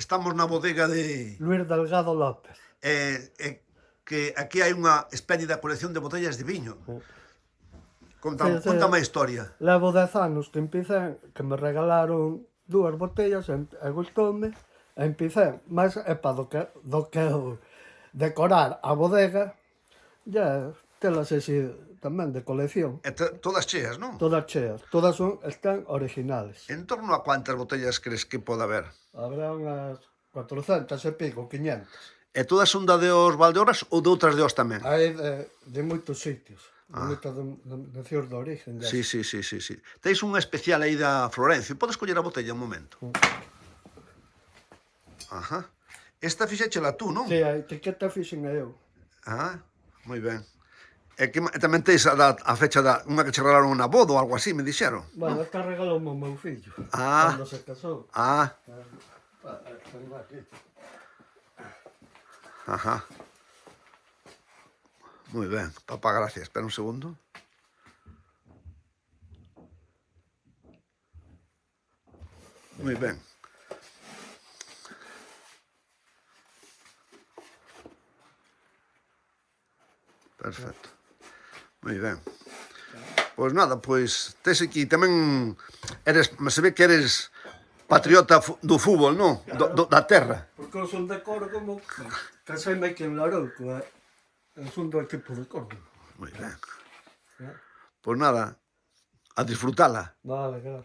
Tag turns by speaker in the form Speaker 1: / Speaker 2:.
Speaker 1: Estamos na bodega de...
Speaker 2: Luis Delgado López.
Speaker 1: Que aquí hai unha esplendida colección de botellas de viño.
Speaker 2: Sí,
Speaker 1: Contame a historia.
Speaker 2: Levo 10 anos que empecé, que me regalaron 2 botellas e gustoume, e empecé, mas é para do que eu decorar a bodega, e telas así tamén de colección.
Speaker 1: E todas cheas, non?
Speaker 2: Todas cheas, todas están originales.
Speaker 1: En torno a cuántas botellas crees que pode haber?
Speaker 2: Habrá unhas 400 e pico, 500.
Speaker 1: E todas son da de os Valdeorras ou de outras de os tamén?
Speaker 2: Hai de moitos sitios, de moitas denominacións de origen.
Speaker 1: Sí. Teis unha especial aí da Florencio. Podes coller a botella un momento? Ajá. Esta fixéchela tú, non?
Speaker 2: Sí, a etiqueta fixen eu.
Speaker 1: Ah, moi ben. E que tamén teis a fecha da unha que che regalaron na boda ou algo así, me dixeron.
Speaker 2: Bueno, esta regalou o meu fillo,
Speaker 1: Ah.
Speaker 2: cando se casou.
Speaker 1: Ah. Ajá. Moi ben, papá, gracias. Espera un segundo. Moi ben. Perfecto. Moi ben. Pois nada, pois tes aquí tamén se ve que eres patriota do fútbol, non? Da terra.
Speaker 2: Porque eu son de Córdoba, caseime aquí en Larouco, son do equipo de Córdoba.
Speaker 1: Moi ben. Pois nada, a disfrutala.
Speaker 2: Vale, claro.